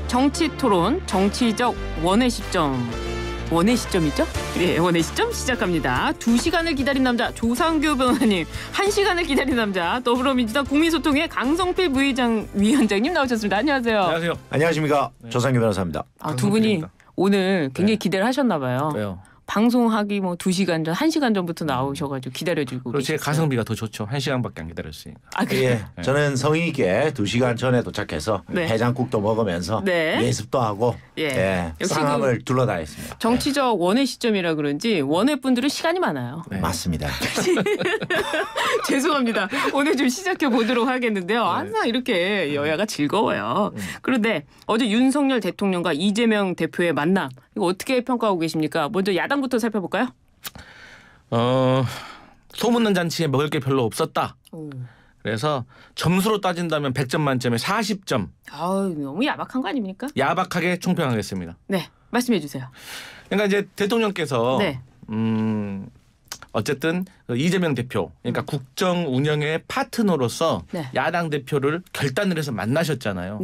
정치 토론, 정치적 원의 시점. 원의 시점이죠? 네, 원의 시점 시작합니다. 2시간을 기다린 남자 조상규 변호사님, 1시간을 기다린 남자 더불어민주당 국민소통의 강성필 위원장님 나오셨습니다. 안녕하세요. 안녕하세요. 안녕하십니까. 네. 조상규 변호사입니다. 두 분이 오늘 굉장히 기대를 하셨나 봐요. 왜요? 방송하기 2시간 전, 1시간 전부터 나오셔가지고 기다려주고. 그리고 제 가성비가 더 좋죠. 1시간밖에 안 기다렸으니까. 예, 저는 성의 있게 2시간 전에 도착해서 해장국도 먹으면서 예습도 하고 상암을 둘러다녔습니다. 정치적 원의 시점이라 그런지 원의 분들은 시간이 많아요. 네. 맞습니다. 죄송합니다. 오늘 좀 시작해 보도록 하겠는데요. 항상 이렇게 여야가 즐거워요. 그런데 어제 윤석열 대통령과 이재명 대표의 만남, 이거 어떻게 평가하고 계십니까? 먼저 야당부터 살펴볼까요? 소문난 잔치에 먹을 게 별로 없었다. 그래서 점수로 따진다면 100점 만점에 40점. 너무 야박한 거 아닙니까? 야박하게 총평하겠습니다. 네, 말씀해 주세요. 그러니까 이제 대통령께서 어쨌든 이재명 대표, 그러니까 국정 운영의 파트너로서 야당 대표를 결단을 해서 만나셨잖아요.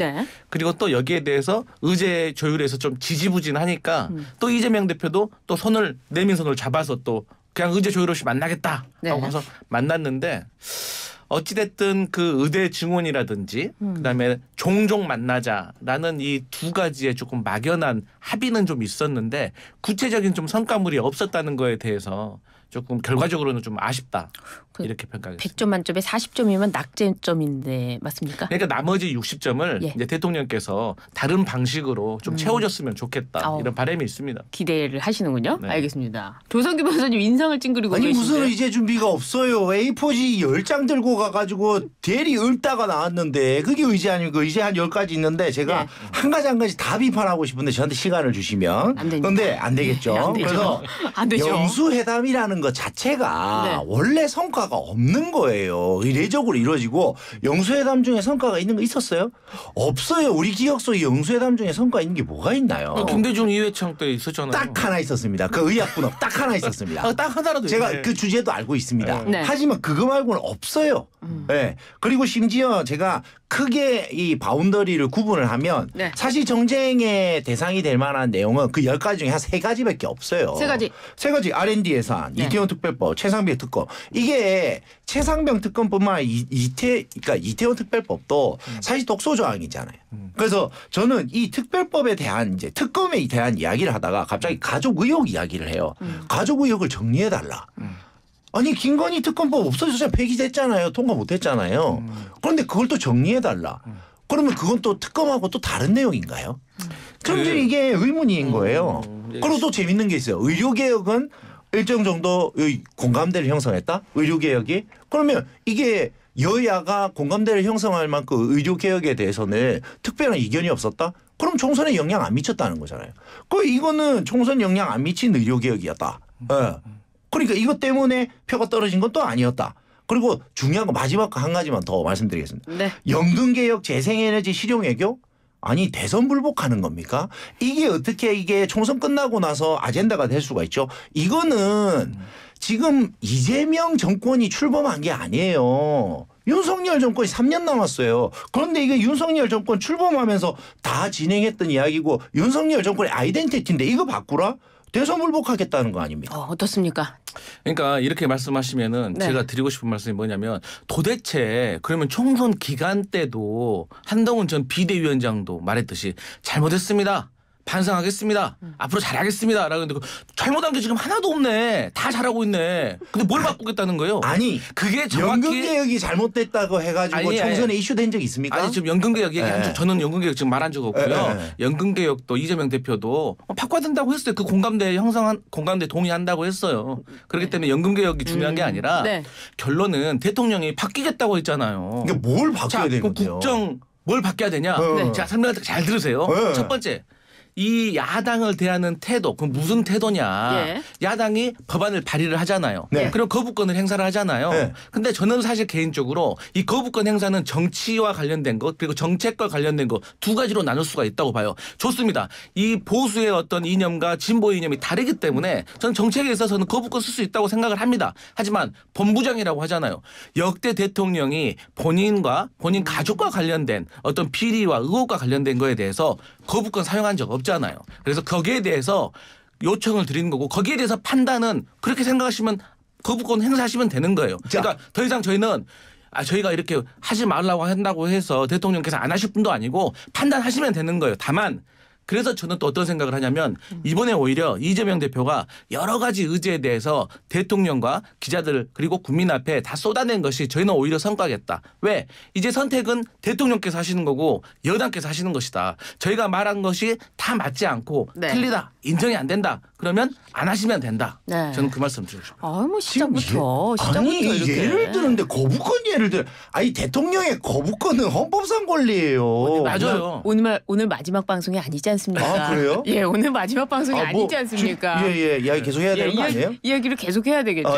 그리고 또 여기에 대해서 의제 조율에서 좀 지지부진하니까 또 이재명 대표도 또 내민 손을 잡아서 또 그냥 의제 조율 없이 만나겠다라고 가서 만났는데, 어찌됐든 그 의대 증언이라든지 그다음에 종종 만나자라는 이 두 가지의 조금 막연한 합의는 좀 있었는데 구체적인 좀 성과물이 없었다는 거에 대해서 조금 결과적으로는 좀 아쉽다, 이렇게 평가하겠습니다. 100점 만점에 40점이면 낙제점인데 맞습니까? 그러니까 나머지 60점을 이제 대통령께서 다른 방식으로 좀 채워줬으면 좋겠다, 이런 바람이 있습니다. 기대를 하시는군요. 알겠습니다. 조상규 변호사님 인상을 찡그리고 아니 계신데. 무슨 의제 준비가 없어요. A4지 10장 들고 가가지고 대리 읊다가 나왔는데 그게 의제 아니고 의제 한 10가지 있는데 제가 한 가지 다 비판하고 싶은데 저한테 시간을 주시면 그런데 안 되겠죠. 그래서 안 되죠. 영수회담이라는 것 자체가 원래 성과가 없는 거예요. 의례적으로 이루어지고 영수회담 중에 성과가 있는 거 있었어요? 없어요. 우리 기억 속에 영수회담 중에 성과 있는 게 뭐가 있나요? 김대중 이회창 때 있었잖아요. 딱 하나 있었습니다. 그 의약분업 딱 하나 있었습니다. 딱 하나라도 제가 그 주제도 알고 있습니다. 하지만 그거 말고는 없어요. 그리고 심지어 제가 크게 이 바운더리를 구분을 하면 사실 정쟁의 대상이 될 만한 내용은 그 10가지 중에 한 3가지밖에 없어요. 3가지 R&D 예산, 이태원 특별법, 최상병 특검. 이게 최상병 특검뿐만 아니라 그러니까 이태원 특별법도 사실 독소 조항이잖아요. 그래서 저는 이 특별법에 대한 이제 특검에 대한 이야기를 하다가 갑자기 가족 의혹 이야기를 해요. 가족 의혹을 정리해 달라. 아니 김건희 특검법 없어져서 폐기됐잖아요. 통과 못했잖아요. 그런데 그걸 또 정리해달라. 그러면 그건 또 특검하고 또 다른 내용인가요? 저는 이게 의문인 거예요. 그리고 또 재밌는 게 있어요. 의료개혁은 일정 정도 공감대를 형성했다. 의료개혁이. 그러면 이게 여야가 공감대를 형성할 만큼 의료개혁에 대해서는 특별한 이견이 없었다. 그럼 총선에 영향 안 미쳤다는 거잖아요. 이거는 총선 영향 안 미친 의료개혁이었다. 그러니까 이것 때문에 표가 떨어진 건 또 아니었다. 그리고 중요한 거 마지막 거 한 가지만 더 말씀드리겠습니다. 연금개혁, 재생에너지, 실용외교? 아니 대선 불복하는 겁니까? 이게 어떻게 이게 총선 끝나고 나서 아젠다가 될 수가 있죠. 이거는 지금 이재명 정권이 출범한 게 아니에요. 윤석열 정권이 3년 남았어요. 그런데 이게 윤석열 정권 출범하면서 다 진행했던 이야기고 윤석열 정권의 아이덴티티인데 이거 바꾸라? 대선 불복하겠다는 거 아닙니까? 어떻습니까? 그러니까 이렇게 말씀하시면은 제가 드리고 싶은 말씀이 뭐냐면, 도대체 그러면 총선 기간 때도 한동훈 전 비대위원장도 말했듯이 잘못했습니다. 반성하겠습니다. 앞으로 잘하겠습니다. 라는데 잘못한 게 지금 하나도 없네. 다 잘하고 있네. 근데 뭘 바꾸겠다는 거예요? 아니 그게 정확히 연금개혁이 잘못됐다고 해가지고 총선에 이슈된 적 있습니까? 아니 지금 연금개혁 얘기한 적 저는 연금개혁 지금 말한 적 없고요. 연금개혁도 이재명 대표도 바꿔야 된다고 했어요. 그 공감대 동의한다고 했어요. 그렇기 때문에 연금개혁이 중요한 게 아니라 결론은 대통령이 바뀌겠다고 했잖아요. 그러니까 뭘 바뀌어야 되는데요? 국정 뭘 바뀌어야 되냐? 제가 설명할 때 잘 들으세요. 첫 번째. 이 야당을 대하는 태도, 그 무슨 태도냐. 야당이 법안을 발의를 하잖아요. 그럼 거부권을 행사를 하잖아요. 근데 저는 사실 개인적으로 이 거부권 행사는 정치와 관련된 것 그리고 정책과 관련된 것 두 가지로 나눌 수가 있다고 봐요. 좋습니다. 이 보수의 어떤 이념과 진보의 이념이 다르기 때문에 저는 정책에 있어서는 거부권 쓸 수 있다고 생각을 합니다. 하지만 본부장이라고 하잖아요. 역대 대통령이 본인과 본인 가족과 관련된 어떤 비리와 의혹과 관련된 거에 대해서 거부권 사용한 적 없잖아요. 그래서 거기에 대해서 요청을 드리는 거고 거기에 대해서 판단은 그렇게 생각하시면 거부권 행사하시면 되는 거예요. 그러니까 더 이상 저희는 저희가 이렇게 하지 말라고 한다고 해서 대통령께서 안 하실 분도 아니고 판단하시면 되는 거예요. 다만 그래서 저는 또 어떤 생각을 하냐면 이번에 오히려 이재명 대표가 여러 가지 의제에 대해서 대통령과 기자들 그리고 국민 앞에 다 쏟아낸 것이 저희는 오히려 성과겠다. 왜? 이제 선택은 대통령께서 하시는 거고 여당께서 하시는 것이다. 저희가 말한 것이 다 맞지 않고 틀리다. 인정이 안 된다. 그러면 안 하시면 된다. 저는 그 말씀 드리고 싶어요. 뭐 시작부터 이렇게. 예를 드는데 거부권 예를 들어. 아니 대통령의 거부권은 헌법상 권리예요. 맞아요. 오늘 마지막 방송이 아니지 않습니까? 그래요? 예, 오늘 마지막 방송이 아니지 않습니까? 이야기 계속 해야 되는 거 아니에요? 이야기를 계속 해야 되겠죠.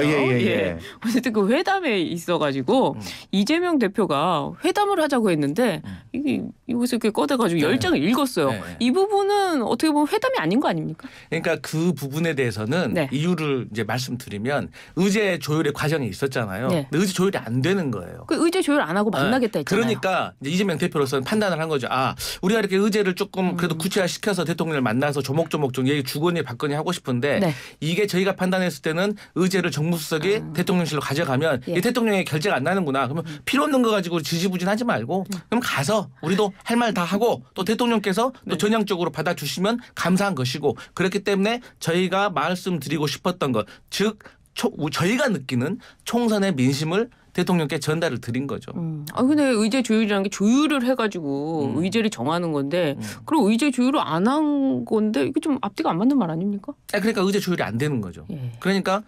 어쨌든 그 회담에 있어가지고 이재명 대표가 회담을 하자고 했는데 이것을 이렇게 꺼내가지고 10장을 읽었어요. 이 부분은 어떻게 보면 회담이 아닌 거 아닙니까? 그러니까 그 부분에 대해서는 이유를 이제 말씀드리면 의제 조율의 과정이 있었잖아요. 근데 의제 조율이 안 되는 거예요. 그 의제 조율 안 하고 만나겠다 했잖아요. 그러니까 이제 이재명 대표로서는 판단을 한 거죠. 우리가 이렇게 의제를 조금 그래도 구체화시켜서 대통령을 만나서 조목조목 좀 얘기 주거니 받거니 하고 싶은데 이게 저희가 판단했을 때는 의제를 정무수석이 대통령실로 가져가면 이 대통령의 결재가 안 나는구나. 그러면 필요 없는 거 가지고 지지부진하지 말고 그럼 가서 우리도 할 말 다 하고 또 대통령께서 또 전향적으로 받아주시면 감사한 것이고 그렇기 때문에 저희가 말씀드리고 싶었던 것 즉 저희가 느끼는 총선의 민심을 대통령께 전달을 드린 거죠. 근데 의제 조율이라는 게 조율을 해가지고 의제를 정하는 건데 그럼 의제 조율을 안 한 건데 이게 좀 앞뒤가 안 맞는 말 아닙니까? 그러니까 의제 조율이 안 되는 거죠. 그러니까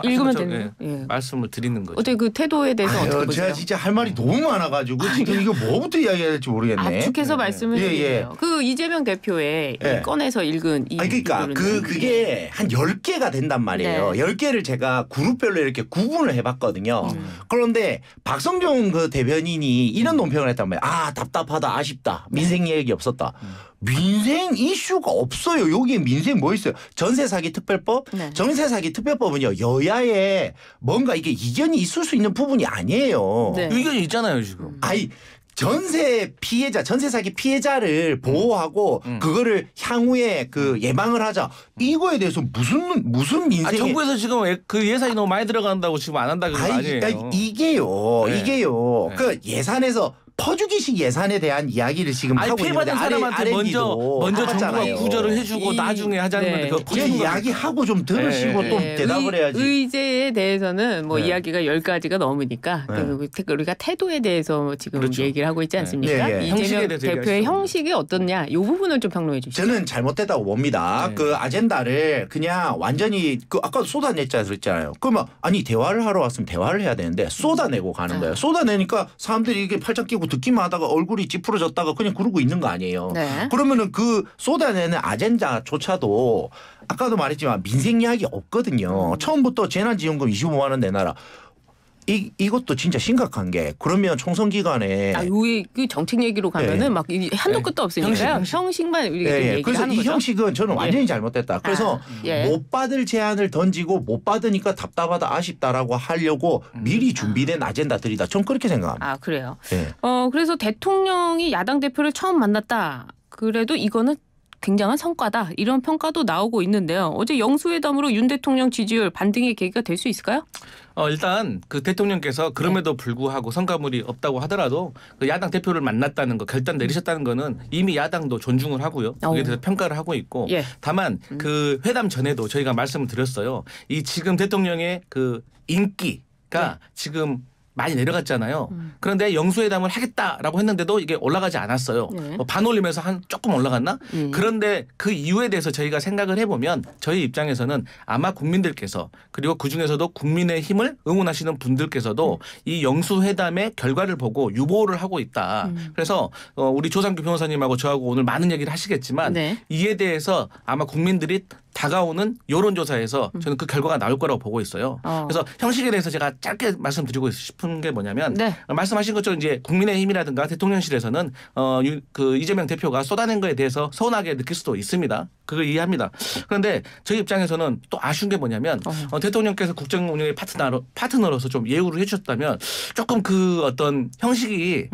읽으면 되는 말씀을 드리는 거죠. 어때 그 태도에 대해서 어떻게 보세요? 제가 진짜 할 말이 너무 많아가지고 지금 이거 뭐부터 이야기해야 될지 모르겠네. 압축해서 말씀을 드리세요. 그 이재명 대표의 꺼내서 읽은 이 그러니까 그게 한 10개가 된단 말이에요. 10개를 제가 그룹별로 이렇게 구분을 해봤거든요. 그런데 박성종 그 대변인이 이런 논평을 했단 말이에요. 답답하다, 아쉽다, 민생 얘기 없었다. 민생 이슈가 없어요. 여기에 민생 뭐 있어요? 전세 사기 특별법? 전세 사기 특별법은요. 여야에 뭔가 이게 이견이 있을 수 있는 부분이 아니에요. 의견이 있잖아요, 지금. 전세 사기 피해자를 보호하고 그거를 향후에 그 예방을 하자. 이거에 대해서 무슨 민생에 정부에서 지금 그 예산이 너무 많이 들어간다고 지금 안 한다는 거 아니에요? 이게요. 그 예산에서 퍼주기식 예산에 대한 이야기를 지금 하고 있는데 피해받은 사람한테 먼저 정부가 구제를 해주고 나중에 하자는 건데 그거 이야기하고 좀 들으시고 또 대답을 해야지. 의제에 대해서는 뭐 이야기가 10가지가 넘으니까 우리가 태도에 대해서 지금 얘기를 하고 있지 않습니까? 이재명 대표의 형식이 어떻냐 이 부분을 좀 평론해 주시죠. 저는 잘못됐다고 봅니다. 그 아젠다를 그냥 완전히 아까도 쏟아냈잖아요. 그러면 대화를 하러 왔으면 대화를 해야 되는데 쏟아내고 가는 거예요. 쏟아내니까 사람들이 이게 팔짱 끼고 듣기만 하다가 얼굴이 찌푸러졌다가 그냥 그러고 있는 거 아니에요. 그러면은 그 쏟아내는 아젠다조차도 아까도 말했지만 민생 이야기 없거든요. 처음부터 재난지원금 25만 원 내놔라. 이것도 진짜 심각한 게 그러면 총선 기간에 그 정책 얘기로 가면은 막 한도 끝도 없으니까요. 형식만 우리가 얘기하는 거죠. 그래서 이 형식은 저는 완전히 잘못됐다. 그래서 못 받을 제안을 던지고 못 받으니까 답답하다 아쉽다라고 하려고 미리 준비된 아젠다들이다. 전 그렇게 생각합니다. 그래요. 그래서 대통령이 야당 대표를 처음 만났다. 그래도 이거는 굉장한 성과다. 이런 평가도 나오고 있는데요. 어제 영수회담으로 윤 대통령 지지율 반등의 계기가 될 수 있을까요? 일단 그 대통령께서 그럼에도 불구하고 성과물이 없다고 하더라도 그 야당 대표를 만났다는 거 결단 내리셨다는 거는 이미 야당도 존중을 하고요. 거기에 대해서 평가를 하고 있고 다만 그 회담 전에도 저희가 말씀을 드렸어요. 이 지금 대통령의 그 인기가 지금 많이 내려갔잖아요. 그런데 영수회담을 하겠다라고 했는데도 이게 올라가지 않았어요. 반올림에서 한 조금 올라갔나? 그런데 그 이유에 대해서 저희가 생각을 해보면 저희 입장에서는 아마 국민들께서 그리고 그중에서도 국민의힘을 응원하시는 분들께서도 이 영수회담의 결과를 보고 유보를 하고 있다. 그래서 우리 조상규 변호사님하고 저하고 오늘 많은 얘기를 하시겠지만 이에 대해서 아마 국민들이 다가오는 여론조사에서 저는 그 결과가 나올 거라고 보고 있어요. 그래서 형식에 대해서 제가 짧게 말씀드리고 싶은 게 뭐냐면 말씀하신 것처럼 이제 국민의힘이라든가 대통령실에서는 그 이재명 대표가 쏟아낸 거에 대해서 서운하게 느낄 수도 있습니다. 그걸 이해합니다. 그런데 저희 입장에서는 또 아쉬운 게 뭐냐면 대통령께서 국정 운영의 파트너로서 좀 예우를 해주셨다면 조금 그 어떤 형식이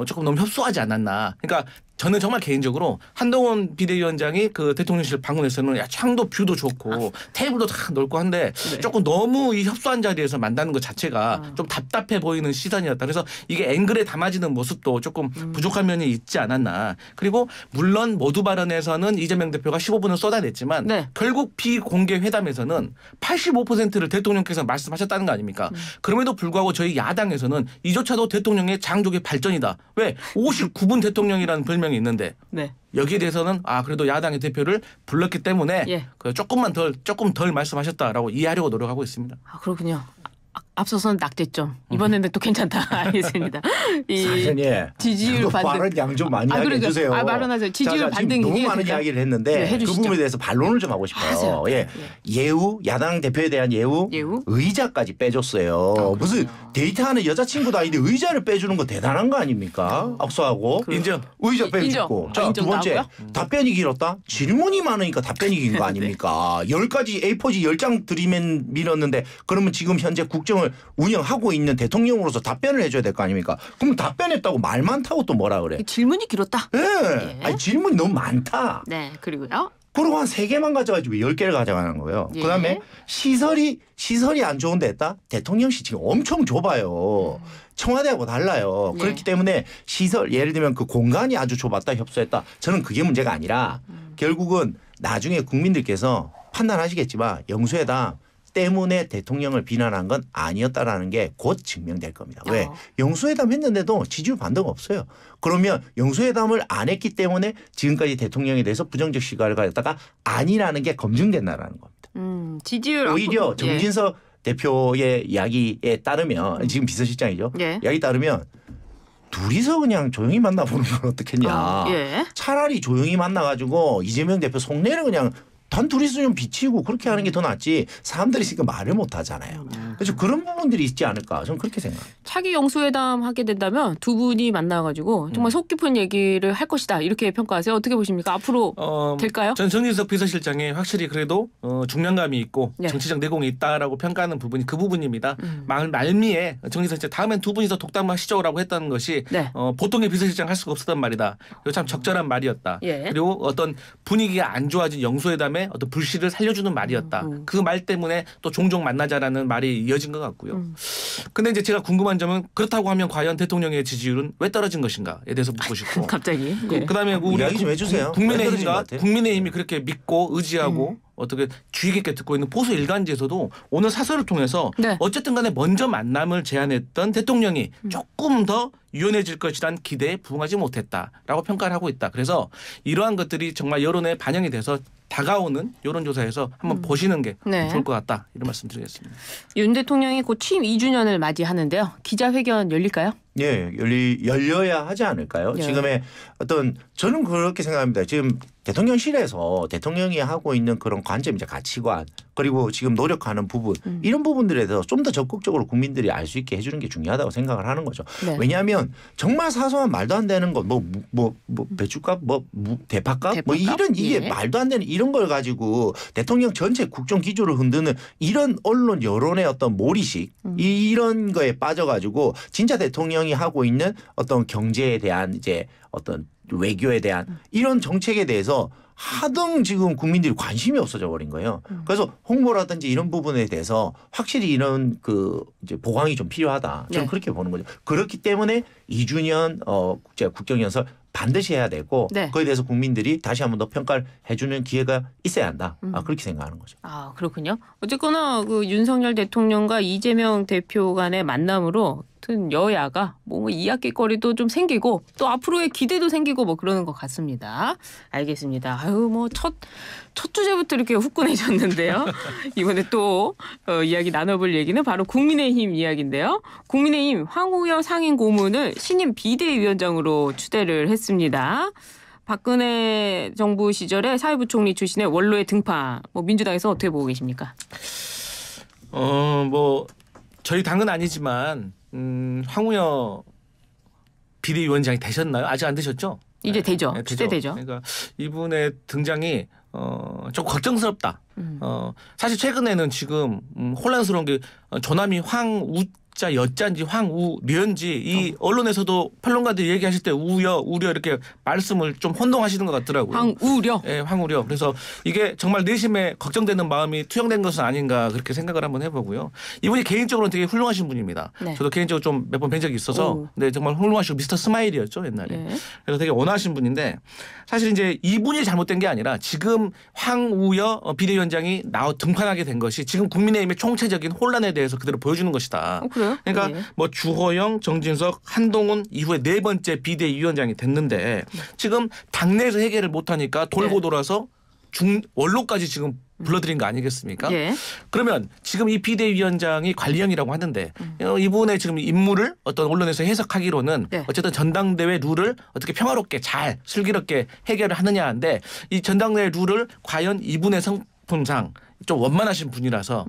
조금 너무 협소하지 않았나. 그러니까 저는 정말 개인적으로 한동훈 비대위원장이 그 대통령실 방문해서는 야, 창도 뷰도 좋고 테이블도 다 넓고 한데 네. 조금 너무 이 협소한 자리에서 만나는 것 자체가 좀 답답해 보이는 시선이었다. 그래서 이게 앵글에 담아지는 모습도 조금 부족한 면이 있지 않았나. 그리고 물론 모두 발언에서는 이재명 대표가 15분을 쏟아냈지만 네. 결국 비공개 회담에서는 85%를 대통령께서 말씀하셨다는 거 아닙니까? 그럼에도 불구하고 저희 야당에서는 이조차도 대통령의 장족의 발전이다. 왜? 59분 대통령이라는 별명이 있는데 네. 여기에 대해서는 그래도 야당의 대표를 불렀기 때문에 예. 조금 덜 말씀하셨다라고 이해하려고 노력하고 있습니다. 그렇군요. 앞서서는 낙제점. 이번에는 또 괜찮다. 알겠습니다. 사전에 지지율 반등. 발언 양 좀 많이 해주세요. 발언하세요. 지지율 반등. 너무 많은 이야기를 했는데 네, 그 부분에 대해서 반론을 좀 하고 싶어요. 예. 예우 야당 대표에 대한 예우 의자까지 빼줬어요. 무슨 데이트하는 여자친구도 아닌데 의자를 빼주는 거 대단한 거 아닙니까? 악수하고 인정. 의자 빼주고. 자, 두 번째 답변이 길었다. 질문이 많으니까 답변이 긴 거 아닙니까? 10가지 A4지 10장 들이면 밀었는데 그러면 지금 현재 국정을 운영하고 있는 대통령으로서 답변을 해줘야 될 거 아닙니까? 그럼 답변했다고 말 많다고 또 뭐라 그래? 질문이 길었다. 네. 예. 아니, 질문이 너무 많다. 네. 그리고요. 그리고 한 3개만 가져가지고 10개를 가져가는 거예요. 예. 그다음에 시설이 안 좋은 데 했다? 대통령실 지금 엄청 좁아요. 청와대하고 달라요. 네. 그렇기 때문에 시설 예를 들면 그 공간이 아주 좁았다 협소했다. 저는 그게 문제가 아니라 결국은 나중에 국민들께서 판단하시겠지만 영수회담 때문에 대통령을 비난한 건 아니었다라는 게 곧 증명될 겁니다. 왜? 영수회담 했는데도 지지율 반등 없어요. 그러면 영수회담을 안 했기 때문에 지금까지 대통령에 대해서 부정적 시각을 가졌다가 아니라는 게 검증된다라는 겁니다. 지지율 오히려 정진석 대표의 이야기에 따르면 지금 비서실장이죠. 이야기 따르면 둘이서 그냥 조용히 만나보는 건 어떻겠냐. 차라리 조용히 만나가지고 이재명 대표 속내를 그냥 단 둘이서 좀 비치고 그렇게 하는 게 더 낫지 사람들이 지금 말을 못 하잖아요. 그래서 그런 부분들이 있지 않을까 저는 그렇게 생각합니다. 차기 영수회담 하게 된다면 두 분이 만나가지고 정말 속 깊은 얘기를 할 것이다 이렇게 평가하세요. 어떻게 보십니까? 앞으로 될까요? 전 정진석 비서실장이 확실히 그래도 중량감이 있고 정치적 내공이 있다라고 평가하는 부분이 그 부분입니다. 말미에 정진석 실장 다음엔 두 분이서 독담하시죠라고 했다는 것이 보통의 비서실장 할 수가 없었단 말이다. 이거 참 적절한 말이었다. 그리고 어떤 분위기가 안 좋아진 영수회담에 어떤 불씨를 살려주는 말이었다. 그 말 때문에 또 종종 만나자라는 말이 이어진 것 같고요. 근데 이제 제가 궁금한 점은 그렇다고 하면 과연 대통령의 지지율은 왜 떨어진 것인가에 대해서 묻고 싶고. 갑자기. 그다음에 우리 이야기 좀 해주세요. 국민의힘이 그렇게 믿고 의지하고 어떻게 주의 깊게 듣고 있는 보수 일간지에서도 오늘 사설을 통해서 어쨌든 간에 먼저 만남을 제안했던 대통령이 조금 더 유연해질 것이란 기대에 부응하지 못했다라고 평가를 하고 있다. 그래서 이러한 것들이 정말 여론에 반영이 돼서 다가오는 여론조사에서 한번 보시는 게 좋을 것 같다. 이런 말씀 드리겠습니다. 윤 대통령이 곧 취임 2주년을 맞이하는데요. 기자회견 열릴까요? 예, 열려야 하지 않을까요? 지금의 어떤 저는 그렇게 생각합니다. 지금 대통령실에서 대통령이 하고 있는 그런 관점이자 가치관 그리고 지금 노력하는 부분 이런 부분들에 대해서 좀 더 적극적으로 국민들이 알 수 있게 해주는 게 중요하다고 생각을 하는 거죠. 왜냐하면 정말 사소한 말도 안 되는 것 뭐 배추값 대파값 뭐 이런 이게 말도 안 되는 이런 걸 가지고 대통령 전체 국정 기조를 흔드는 이런 언론 여론의 어떤 몰이식 이런 거에 빠져가지고 진짜 대통령이 하고 있는 어떤 경제에 대한 이제 어떤 외교에 대한 이런 정책에 대해서 하등 지금 국민들이 관심이 없어져 버린 거예요. 그래서 홍보라든지 이런 부분에 대해서 확실히 이런 그 이제 보강이 좀 필요하다. 저는 그렇게 보는 거죠. 그렇기 때문에 2주년 국정연설 반드시 해야 되고 그에 대해서 국민들이 다시 한 번 더 평가를 해주는 기회가 있어야 한다. 그렇게 생각하는 거죠. 그렇군요. 어쨌거나 그 윤석열 대통령과 이재명 대표 간의 만남으로 여야가 뭐 이야기거리도 좀 생기고 또 앞으로의 기대도 생기고 뭐 그러는 것 같습니다. 알겠습니다. 뭐 첫 주제부터 이렇게 후끈해졌는데요. 이번에 또 이야기 나눠볼 얘기는 바로 국민의힘 이야기인데요. 국민의힘 황우여 상임 고문을 신임 비대위원장으로 추대를 했습니다. 박근혜 정부 시절에 사회부총리 출신의 원로의 등판. 민주당에서 어떻게 보고 계십니까? 저희 당은 아니지만 황우여 비대위원장이 되셨나요? 아직 안 되셨죠? 이제 되죠. 추대되죠. 그러니까 이분의 등장이 좀 걱정스럽다. 사실 최근에는 지금 혼란스러운 게 조남이 황우자 합자 여자인지 황우려인지 이 언론에서도 평론가들이 얘기하실 때 우려 이렇게 말씀을 좀 혼동하시는 것 같더라고요. 황우려. 네, 황우려. 그래서 이게 정말 내심에 걱정되는 마음이 투영된 것은 아닌가 그렇게 생각을 한번 해보고요. 이분이 개인적으로는 되게 훌륭하신 분입니다. 네. 저도 개인적으로 좀 몇 번 뵌 적이 있어서 근데 정말 훌륭하시고 미스터 스마일이었죠 옛날에. 네. 그래서 되게 원하신 분인데 사실 이제 이분이 잘못된 게 아니라 지금 황우여 비대위원장이 등판하게 된 것이 지금 국민의힘의 총체적인 혼란에 대해서 그대로 보여주는 것이다. 그래요? 그러니까 네. 뭐 주호영, 정진석, 한동훈 이후에 4번째 비대위원장이 됐는데 지금 당내에서 해결을 못하니까 돌고 돌아서 원로까지 지금 불러들인 거 아니겠습니까? 예. 그러면 지금 이 비대위원장이 관리형이라고 하는데 이분의 지금 임무를 어떤 언론에서 해석하기로는 어쨌든 전당대회 룰을 어떻게 평화롭게 잘 슬기롭게 해결을 하느냐인데 이 전당대회 룰을 과연 이분의 성품상 좀 원만하신 분이라서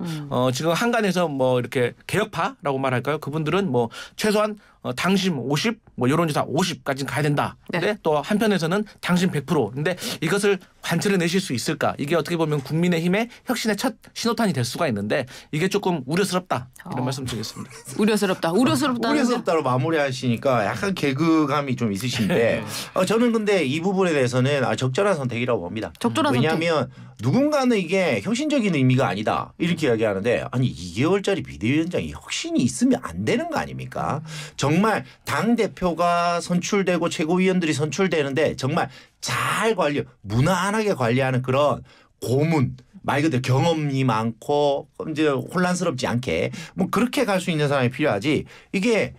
지금 한간에서 뭐 이렇게 개혁파라고 말할까요? 그분들은 뭐 최소한 당심 50, 뭐 여론조사 50까지는 가야 된다. 근데 또 한편에서는 당심 100%. 근데 이것을 관철해 내실 수 있을까? 이게 어떻게 보면 국민의힘의 혁신의 첫 신호탄이 될 수가 있는데 이게 조금 우려스럽다. 이런 말씀 드리겠습니다. 우려스럽다로 마무리하시니까 약간 개그감이 좀 있으신데 저는 근데 이 부분에 대해서는 적절한 선택이라고 봅니다. 왜냐하면 누군가는 이게 혁신적인 의미가 아니다. 이렇게 이야기하는데 아니 2개월짜리 비대위원장이 혁신이 있으면 안 되는 거 아닙니까? 정말 당대표가 선출되고 최고위원들이 선출되는데 정말 잘 무난하게 관리하는 그런 고문 말 그대로 경험이 많고 이제 혼란스럽지 않게 뭐 그렇게 갈 수 있는 사람이 필요하지 이게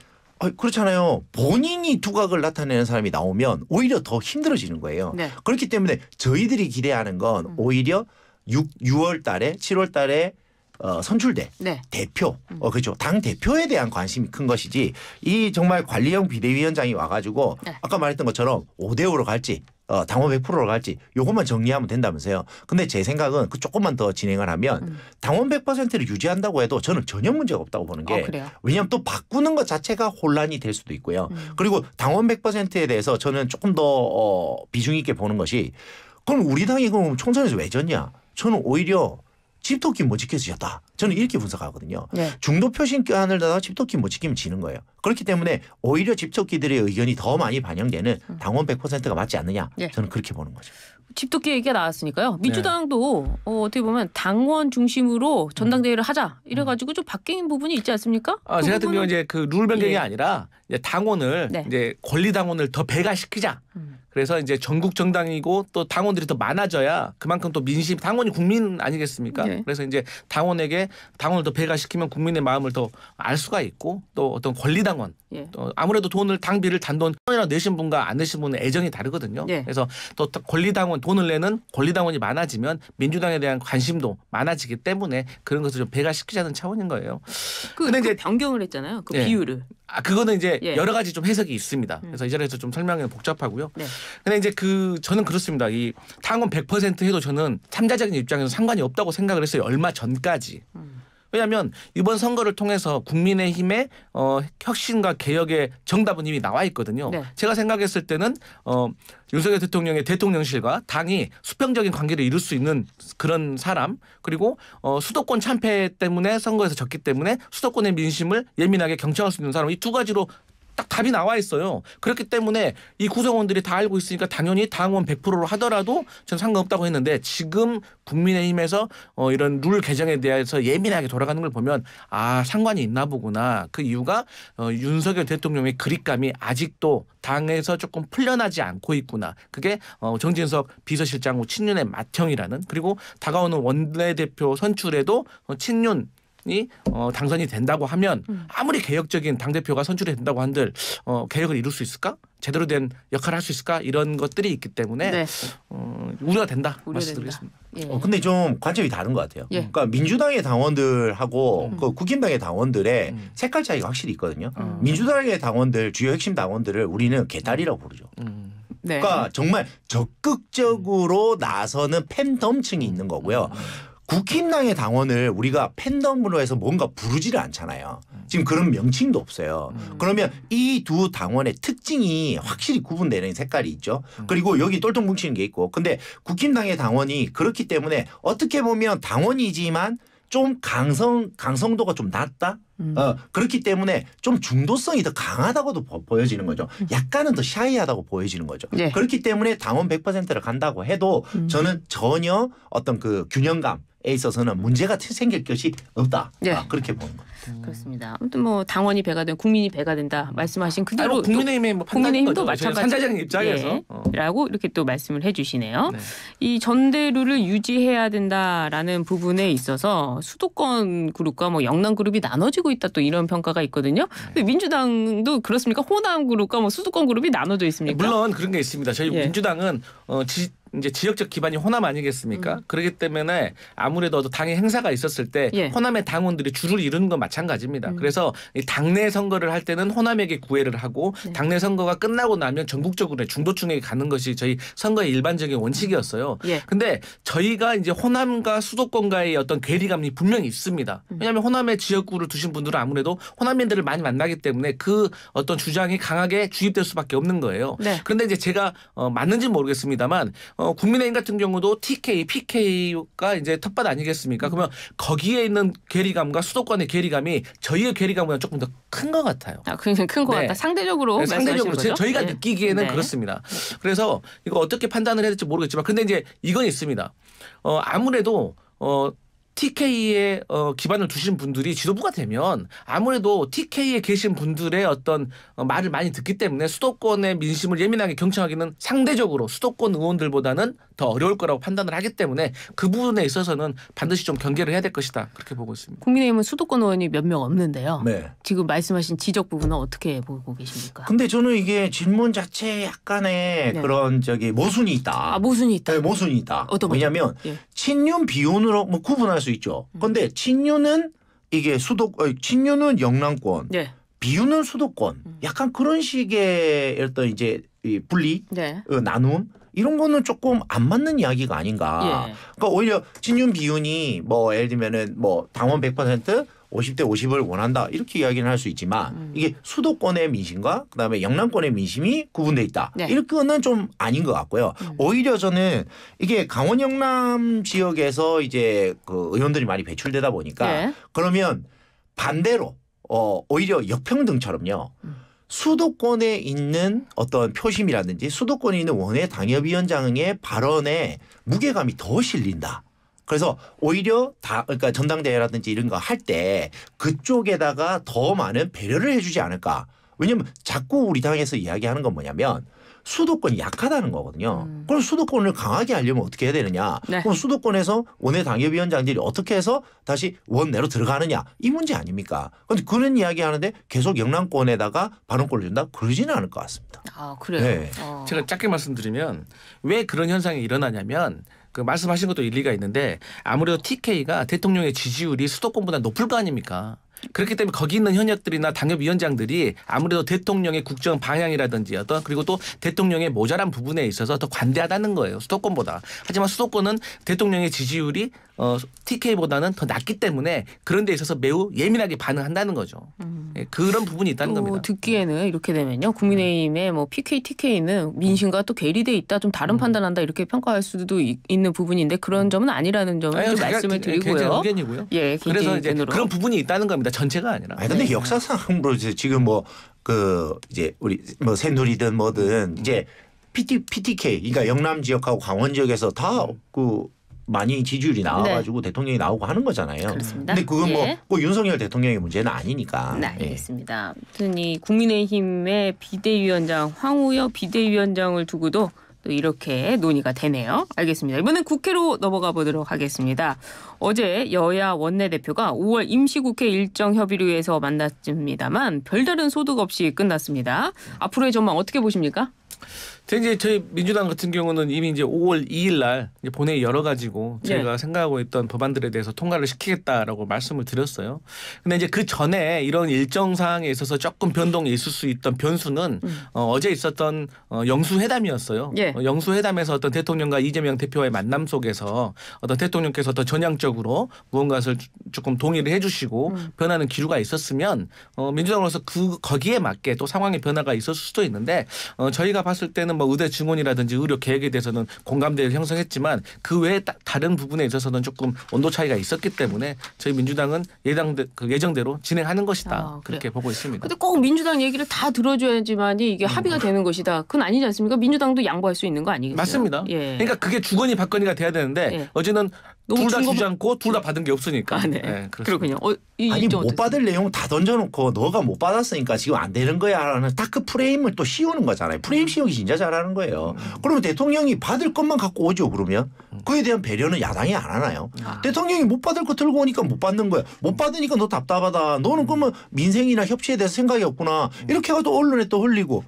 그렇잖아요. 본인이 두각을 나타내는 사람이 나오면 오히려 더 힘들어지는 거예요. 네. 그렇기 때문에 저희들이 기대하는 건 오히려 6월 달에 7월 달에 선출돼 대표 그렇죠. 당 대표에 대한 관심이 큰 것이지 이 정말 관리형 비대위원장이 와가지고 아까 말했던 것처럼 5대5로 갈지 당원 100%로 갈지 요것만 정리하면 된다면서요. 근데 제 생각은 그 조금만 더 진행을 하면 당원 100%를 유지한다고 해도 저는 전혀 문제가 없다고 보는 게 왜냐하면 또 바꾸는 것 자체가 혼란이 될 수도 있고요. 그리고 당원 100%에 대해서 저는 조금 더 비중 있게 보는 것이 그럼 우리 당이 그럼 총선에서 왜 졌냐. 저는 오히려 집토끼 못 지켜서 졌다. 저는 이렇게 분석하거든요. 중도 표심 껴안을 다가 집토끼 못 지키면 지는 거예요. 그렇기 때문에 오히려 집토끼들의 의견이 더 많이 반영되는 당원 100%가 맞지 않느냐. 저는 그렇게 보는 거죠. 집토끼 얘기가 나왔으니까요. 민주당도 어떻게 보면 당원 중심으로 전당대회를 하자 이래가지고 좀 바뀐 부분이 있지 않습니까? 제 같은 경우는 이제 그 룰 변경이 아니라 이제 당원을 이제 권리 당원을 더 배가시키자. 그래서 이제 전국 정당이고 또 당원들이 더 많아져야 그만큼 또 민심 당원이 국민 아니겠습니까? 그래서 이제 당원에게 당원을 더 배가시키면 국민의 마음을 더 알 수가 있고 또 어떤 권리 당원 또 아무래도 돈을 당비를 단돈이나 내신 분과 안 내신 분은 애정이 다르거든요. 그래서 또 권리 당원 돈을 내는 권리 당원이 많아지면 민주당에 대한 관심도 많아지기 때문에 그런 것을 좀 배가시키자는 차원인 거예요. 근데 이제 변경을 했잖아요. 그 비율을. 그거는 이제 여러 가지 좀 해석이 있습니다. 그래서 이 자리에서 좀 설명이 복잡하고요. 근데 이제 저는 그렇습니다. 이 당원 100% 해도 저는 참가적인 입장에서 상관이 없다고 생각을 했어요. 얼마 전까지. 왜냐하면 이번 선거를 통해서 국민의힘의 혁신과 개혁의 정답은 이미 나와 있거든요. 제가 생각했을 때는 윤석열 대통령의 대통령실과 당이 수평적인 관계를 이룰 수 있는 그런 사람 그리고 수도권 참패 때문에 선거에서 졌기 때문에 수도권의 민심을 예민하게 경청할 수 있는 사람 이 두 가지로 딱 답이 나와 있어요. 그렇기 때문에 이 구성원들이 다 알고 있으니까 당연히 당원 100%로 하더라도 저는 상관없다고 했는데 지금 국민의힘에서 이런 룰 개정에 대해서 예민하게 돌아가는 걸 보면 상관이 있나 보구나. 그 이유가 윤석열 대통령의 그립감이 아직도 당에서 조금 풀려나지 않고 있구나. 그게 정진석 비서실장 후 친윤의 맏형이라는 그리고 다가오는 원내대표 선출에도 친윤 이 당선이 된다고 하면 아무리 개혁적인 당대표가 선출이 된다고 한들 개혁을 이룰 수 있을까? 제대로 된 역할을 할 수 있을까? 이런 것들이 있기 때문에 우려가 된다. 말씀드리겠습니다. 근데 좀 관점이 다른 것 같아요. 그러니까 민주당의 당원들하고 그 국힘당의 당원들의 색깔 차이가 확실히 있거든요. 민주당의 당원들 주요 핵심 당원들을 우리는 개딸이라고 부르죠. 그러니까 정말 적극적으로 나서는 팬덤층이 있는 거고요. 국힘당의 당원을 우리가 팬덤으로 해서 뭔가 부르지를 않잖아요. 지금 그런 명칭도 없어요. 그러면 이 두 당원의 특징이 확실히 구분되는 색깔이 있죠. 그리고 여기 똘똘 뭉치는 게 있고 근데 국힘당의 당원이 그렇기 때문에 어떻게 보면 당원이지만 좀 강성도가 좀 낮다. 그렇기 때문에 좀 중도성이 더 강하다고도 보여지는 거죠. 약간은 더 샤이하다고 보여지는 거죠. 네. 그렇기 때문에 당원 100%를 간다고 해도 저는 전혀 어떤 그 균형감에 있어서는 문제가 생길 것이 없다. 네. 그렇게 보는 거죠. 그렇습니다. 아무튼 뭐 당원이 배가 된 국민이 배가 된다 말씀하신 그대로 국민의힘의 뭐 국민의힘도 마찬가지 산자장 입장에서 라고 이렇게 또 말씀을 해주시네요. 네. 이 전대류를 유지해야 된다라는 부분에 있어서 수도권 그룹과 뭐 영남 그룹이 나눠지고 있다 또 이런 평가가 있거든요. 근데 민주당도 그렇습니까? 호남 그룹과 뭐 수도권 그룹이 나눠져 있습니까? 물론 그런 게 있습니다. 저희 민주당은 이제 지역적 기반이 호남 아니겠습니까? 그렇기 때문에 아무래도 당의 행사가 있었을 때 호남의 당원들이 줄을 이루는 건 마찬가지입니다. 그래서 당내 선거를 할 때는 호남에게 구애를 하고 당내 선거가 끝나고 나면 전국적으로 중도층에게 가는 것이 저희 선거의 일반적인 원칙이었어요. 근데 저희가 이제 호남과 수도권과의 어떤 괴리감이 분명히 있습니다. 왜냐하면 호남의 지역구를 두신 분들은 아무래도 호남인들을 많이 만나기 때문에 그 어떤 주장이 강하게 주입될 수밖에 없는 거예요. 그런데 이제 제가 맞는지는 모르겠습니다만 국민의힘 같은 경우도 TK, PK가 이제 텃밭 아니겠습니까? 그러면 거기에 있는 괴리감과 수도권의 괴리감이 저희의 괴리감보다 조금 더 큰 것 같아요. 굉장히 큰 것 같다. 상대적으로 상대적으로 거죠? 저희가 느끼기에는 그렇습니다. 그래서 이거 어떻게 판단을 해야 될지 모르겠지만 근데 이제 이건 있습니다. 아무래도 TK에 기반을 두신 분들이 지도부가 되면 아무래도 TK에 계신 분들의 어떤 말을 많이 듣기 때문에 수도권의 민심을 예민하게 경청하기는 상대적으로 수도권 의원들보다는 더 어려울 거라고 판단을 하기 때문에 그 부분에 있어서는 반드시 좀 경계를 해야 될 것이다. 그렇게 보고 있습니다. 국민의힘은 수도권 의원이 몇 명 없는데요. 네. 지금 말씀하신 지적 부분은 어떻게 보고 계십니까? 근데 저는 이게 질문 자체에 약간의 그런 모순이 있다. 모순이 있다. 네, 모순이 있다. 왜냐하면 친윤 비윤으로 뭐 구분할 수 있죠. 그런데 친윤은 이게 친윤은 영남권, 비윤은 수도권. 약간 그런 식의 어떤 이제 분리, 나눔. 이런 거는 조금 안 맞는 이야기가 아닌가. 그러니까 오히려 친윤 비윤이 뭐 예를 들면은 뭐 당원 100% 50대 50을 원한다 이렇게 이야기는 할 수 있지만 이게 수도권의 민심과 그다음에 영남권의 민심이 구분돼 있다. 이렇게는 좀 아닌 것 같고요. 오히려 저는 이게 강원 영남 지역에서 이제 그 의원들이 많이 배출되다 보니까 그러면 반대로 오히려 역평등처럼요. 수도권에 있는 어떤 표심이라든지 수도권에 있는 원외 당협위원장의 발언에 무게감이 더 실린다. 그래서 오히려 그러니까 전당대회라든지 이런 거 할 때 그쪽에다가 더 많은 배려를 해주지 않을까. 왜냐하면 자꾸 우리 당에서 이야기하는 건 뭐냐면 수도권이 약하다는 거거든요. 그럼 수도권을 강하게 하려면 어떻게 해야 되느냐. 그럼 수도권에서 원외 당협위원장들이 어떻게 해서 다시 원내로 들어가느냐. 이 문제 아닙니까? 그런데 그런 이야기 하는데 계속 영남권에다가 발언권을 준다? 그러지는 않을 것 같습니다. 그래요? 네. 제가 짧게 말씀드리면 왜 그런 현상이 일어나냐면 그 말씀하신 것도 일리가 있는데 아무래도 TK가 대통령의 지지율이 수도권보다 높을 거 아닙니까? 그렇기 때문에 거기 있는 현역들이나 당협위원장들이 아무래도 대통령의 국정 방향이라든지 그리고 또 대통령의 모자란 부분에 있어서 더 관대하다는 거예요. 수도권보다. 하지만 수도권은 대통령의 지지율이 TK보다는 더 낮기 때문에 그런 데 있어서 매우 예민하게 반응한다는 거죠. 그런 부분이 있다는 겁니다. 듣기에는 이렇게 되면요. 국민의힘의 뭐 PK, TK는 민심과 또 괴리돼 있다. 좀 다른 판단한다. 이렇게 평가할 수도 있는 부분인데 그런 점은 아니라는 점을 좀 말씀을 드리고요. 개인적인 의견이고요. 그래서 이제 그런 부분이 있다는 겁니다. 전체가 아니라. 근데 역사상으로 지금 이제 우리 뭐 새누리든 뭐든 이제 PTK 그러니까 영남 지역하고 강원 지역에서 다 많이 지지율이 나와가지고 대통령이 나오고 하는 거잖아요. 그렇습니다. 근데 그건 뭐 윤석열 대통령의 문제는 아니니까. 네, 알겠습니다. 아무튼 이 국민의힘의 비대위원장 황우여 비대위원장을 두고도 또 이렇게 논의가 되네요. 알겠습니다. 이번엔 국회로 넘어가 보도록 하겠습니다. 어제 여야 원내대표가 5월 임시국회 일정 협의를 위해서 만났습니다만 별다른 소득 없이 끝났습니다. 앞으로의 전망 어떻게 보십니까? 이제 저희 민주당 같은 경우는 이미 이제 5월 2일 날 본회의 열어가지고 제가 생각하고 있던 법안들에 대해서 통과를 시키겠다라고 말씀을 드렸어요. 근데 이제 그 전에 이런 일정 사항에 있어서 조금 변동이 있을 수 있던 변수는 어제 있었던 영수회담이었어요. 영수회담에서 어떤 대통령과 이재명 대표와의 만남 속에서 어떤 대통령께서 어떤 전향적으로 무언가를 조금 동의를 해주시고 변하는 기류가 있었으면 민주당으로서 거기에 맞게 또 상황의 변화가 있었을 수도 있는데 저희가 봤을 때는 일단은 뭐 의대 증원이라든지 의료 계획에 대해서는 공감대를 형성했지만 그 외에 다른 부분에 있어서는 조금 온도 차이가 있었기 때문에 저희 민주당은 예정대로 진행하는 것이다. 그렇게 보고 있습니다. 근데 꼭 민주당 얘기를 다 들어줘야지만이 이게 합의가 되는 것이다. 그건 아니지 않습니까? 민주당도 양보할 수 있는 거 아니겠어요? 맞습니다. 예. 그러니까 그게 주거니 받거니가 돼야 되는데 예. 어제는 둘 다 주지 않고 둘 다 받은 게 없으니까. 네. 네, 그렇군요. 아니 못 받을 내용 다 던져놓고 너가 못 받았으니까 지금 안 되는 거야라는 딱 그 프레임을 또 씌우는 거잖아요. 프레임 씌우기 진짜 잘하는 거예요. 그러면 대통령이 받을 것만 갖고 오죠. 그러면 그에 대한 배려는 야당이 안 하나요? 대통령이 못 받을 거 들고 오니까 못 받는 거야. 못 받으니까 너 답답하다. 너는 그러면 민생이나 협치에 대해서 생각이 없구나. 이렇게 해가지고 언론에 또 흘리고.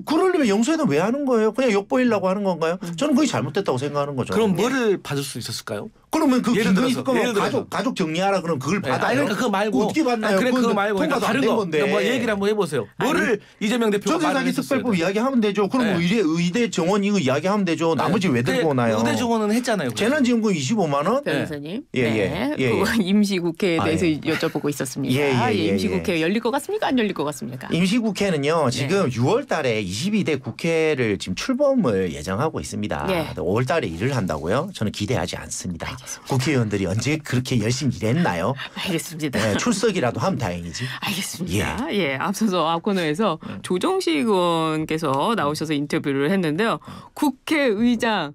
그러려면 영수회담 왜 하는 거예요? 그냥 욕보이려고 하는 건가요? 저는 그게 잘못됐다고 생각하는 거죠. 그럼 뭐를 받을 수 있었을까요? 그러면 그 김건희 특검 가족 정리하라 그럼 그걸 받아요? 아니 그러니까 그거 말고 어떻게 받나요? 그래 그거 말고 통과도 안 된 건데. 뭐 얘기를 한번 해보세요. 뭐를 이재명 대표가 전세사기 특별법 이야기하면 되죠. 그럼 네. 의대 정원 이거 이야기하면 되죠. 나머지 왜 들고 오나요? 의대 정원은 했잖아요. 재난지원금 25만 원? 변호사님. 예. 임시국회에 대해서 여쭤보고 있었습니다. 임시국회 열릴 것 같습니까? 안 열릴 것 같습니까? 임시국회는요. 지금 6월 달에 22대 국회를 지금 출범을 예정하고 있습니다. 5월 달에 일을 한다고요? 저는 기대하지 않습니다. 알겠습니다. 국회의원들이 언제 그렇게 열심히 일했나요? 알겠습니다. 네, 출석이라도 하면 다행이지. 알겠습니다. 앞서서 앞코너에서 조정식 의원께서 나오셔서 인터뷰를 했는데요. 국회의장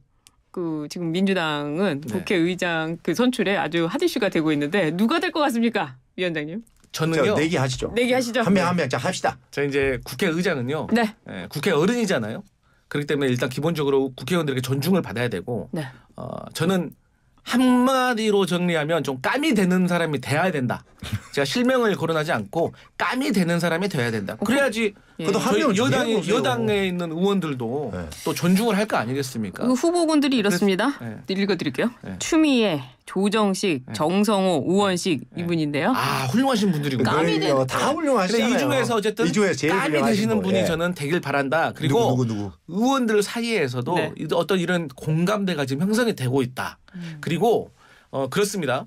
지금 민주당은 국회의장 선출에 아주 핫 이슈가 되고 있는데 누가 될 것 같습니까, 위원장님? 저는요. 내기하시죠. 내기하시죠. 한 명 한 명 자 합시다. 저 이제 국회의장은요. 국회 어른이잖아요. 그렇기 때문에 일단 기본적으로 국회의원들에게 존중을 받아야 되고 저는 한마디로 정리하면 좀 깜이 되는 사람이 돼야 된다. 제가 실명을 거론하지 않고 깜이 되는 사람이 돼야 된다. 그래야지 저희 여당에 있는 의원들도 또 존중을 할 거 아니겠습니까? 후보군들이 이렇습니다. 읽어드릴게요. 추미애, 조정식, 정성호, 우원식 이분인데요. 훌륭하신 분들이군요. 깜이 되는 다 훌륭하시잖아요. 이 중에서 어쨌든 깜이 되시는 분이 저는 되길 바란다. 그리고 누구? 의원들 사이에서도 어떤 이런 공감대가 지금 형성이 되고 있다. 그리고 그렇습니다.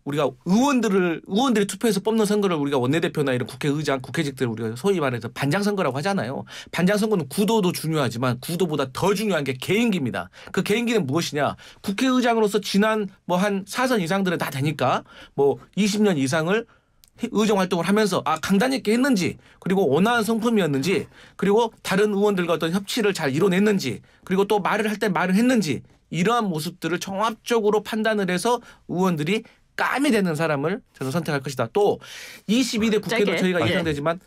우리가 의원들이 투표해서 뽑는 선거를 우리가 원내대표나 이런 국회의장, 국회직들을 우리가 소위 말해서 반장선거라고 하잖아요. 반장선거는 구도도 중요하지만 구도보다 더 중요한 게 개인기입니다. 그 개인기는 무엇이냐? 국회의장으로서 지난 한 4선 이상들은 다 되니까 20년 이상을 의정 활동을 하면서 강단 있게 했는지, 그리고 온화한 성품이었는지, 그리고 다른 의원들과 어떤 협치를 잘 이뤄냈는지, 그리고 또 말을 할 때 말을 했는지, 이러한 모습들을 종합적으로 판단을 해서 의원들이 깜이 되는 사람을 저는 선택할 것이다. 또 22대 국회도 저희가 예상되지만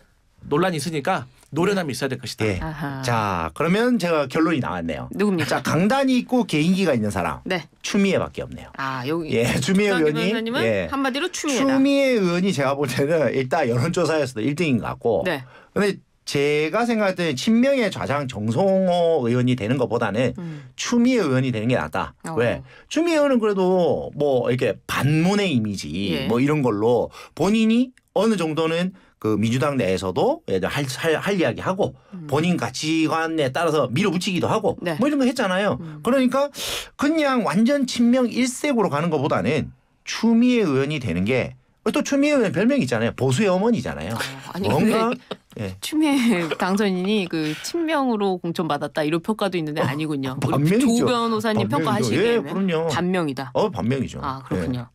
논란이 있으니까 노련함이 있어야 될 것이다. 자, 그러면 제가 결론이 나왔네요. 누굽니까? 자, 강단이 있고 개인기가 있는 사람. 추미애밖에 없네요. 여기 추미애 의원이 한마디로 추미애다. 추미애 의원이 제가 볼 때는 일단 여론조사에서도 1등인 것 같고. 근데 제가 생각할 때 친명의 좌장 정성호 의원이 되는 것보다는 추미애 의원이 되는 게 낫다. 왜? 추미애 의원은 그래도 이렇게 반문의 이미지 이런 걸로 본인이 어느 정도는 그 민주당 내에서도 할 이야기하고 본인 가치관에 따라서 밀어붙이기도 하고 이런 거 했잖아요. 그러니까 그냥 완전 친명 일색으로 가는 것보다는 추미애 의원이 되는 게 또 추미애 의원 별명이 있잖아요. 보수의 어머니잖아요. 뭔가 추미애 당선인이 친명으로 공천받았다 이런 평가도 있는데 아니군요. 반명이죠. 조 변호사님 평가하시기에는 그럼요. 반명이다. 반명이죠. 그렇군요.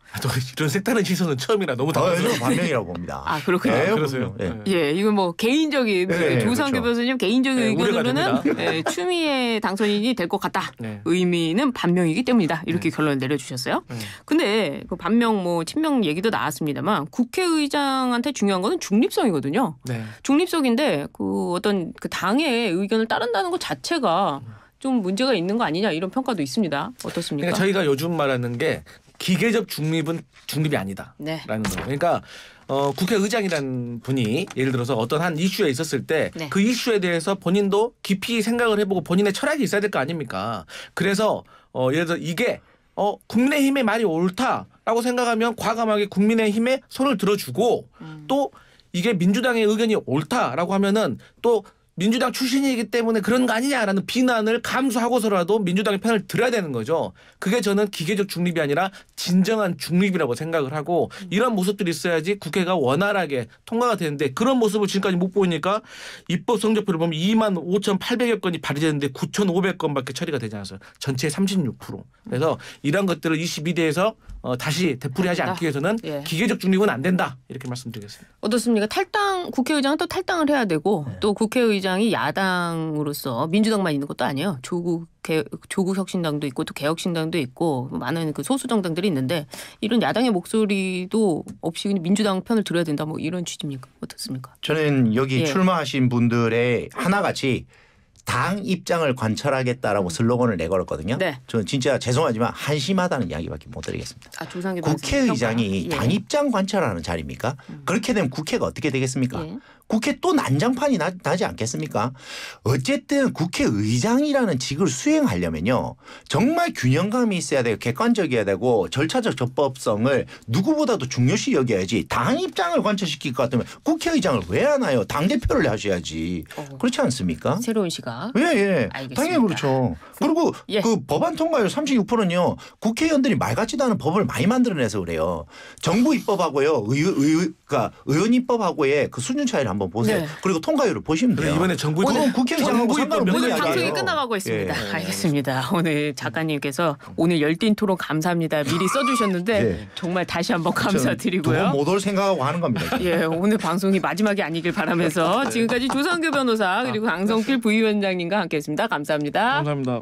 이런 색다른 시선은 처음이라 너무 저는 반명이라고 봅니다. 그렇군요. 그러세요. 이건 개인적인 조상규 변호사님 개인적인 의견으로는 추미애 당선인이 될 것 같다. 의미는 반명이기 때문이다. 이렇게 결론을 내려주셨어요. 근데 그 반명 친명 얘기도 나왔습니다만 국회의장한테 중요한 거는 중립성이거든요. 중립성인데 어떤 당의 의견을 따른다는 것 자체가 좀 문제가 있는 거 아니냐 이런 평가도 있습니다. 어떻습니까? 그러니까 저희가 요즘 말하는 게 기계적 중립은 중립이 아니다라는 거예요. 그러니까 국회의장이라는 분이 예를 들어서 어떤 한 이슈에 있었을 때 그 이슈에 대해서 본인도 깊이 생각을 해보고 본인의 철학이 있어야 될 거 아닙니까? 그래서 예를 들어 이게 국민의힘의 말이 옳다라고 생각하면 과감하게 국민의힘에 손을 들어주고 또 이게 민주당의 의견이 옳다라고 하면은 또 민주당 출신이기 때문에 그런 거 아니냐라는 비난을 감수하고서라도 민주당의 편을 들어야 되는 거죠. 그게 저는 기계적 중립이 아니라 진정한 중립이라고 생각을 하고 이런 모습들이 있어야지 국회가 원활하게 통과가 되는데 그런 모습을 지금까지 못 보이니까 입법 성적표를 보면 25,800여 건이 발의됐는데 9,500건밖에 처리가 되지 않았어요. 전체의 36%. 그래서 이런 것들을 22대에서 다시 되풀이하지 않기 위해서는 기계적 중립은 안 된다. 이렇게 말씀드리겠습니다. 어떻습니까? 국회의장은 또 탈당을 해야 되고 또 국회의장이 야당으로서 민주당만 있는 것도 아니에요. 조국 혁신당도 있고 또 개혁신당도 있고 많은 그 소수 정당들이 있는데 이런 야당의 목소리도 없이 그냥 민주당 편을 들어야 된다 뭐 이런 취지입니까? 어떻습니까? 저는 여기 출마하신 분들의 하나같이 당 입장을 관철하겠다라고 슬로건을 내걸었거든요. 네. 저는 진짜 죄송하지만 한심하다는 이야기밖에 못 드리겠습니다. 국회의장이 당 입장 관철하는 자리입니까? 그렇게 되면 국회가 어떻게 되겠습니까? 국회 또 난장판이 나지 않겠습니까? 어쨌든 국회의장이라는 직을 수행하려면요. 정말 균형감이 있어야 되고 객관적이어야 되고 절차적 적법성을 누구보다도 중요시 여겨야지 당 입장을 관철시킬 것 같으면 국회의장을 왜 하나요? 당대표를 하셔야지. 그렇지 않습니까? 새로운 시각. 예. 당연히 그렇죠. 그리고 그 법안 통과율 36%는요. 국회의원들이 말 같지도 않은 법을 많이 만들어내서 그래요. 정부 입법하고요. 그러니까 의원 입법하고의 그 수준 차이를 한번 보세요. 네. 그리고 통과율을 보시면 돼요. 이번에 정부 그럼 국회의장하고 상관없는 오늘 방송이 끝나가고 있습니다. 알겠습니다. 오늘 작가님께서 오늘 열띤 토론 감사합니다. 미리 써주셨는데 정말 다시 한번 감사드리고요. 못 올 생각하고 하는 겁니다. 오늘 방송이 마지막이 아니길 바라면서 지금까지 조상규 변호사 그리고 강성필 부위원장님과 함께했습니다. 감사합니다. 감사합니다.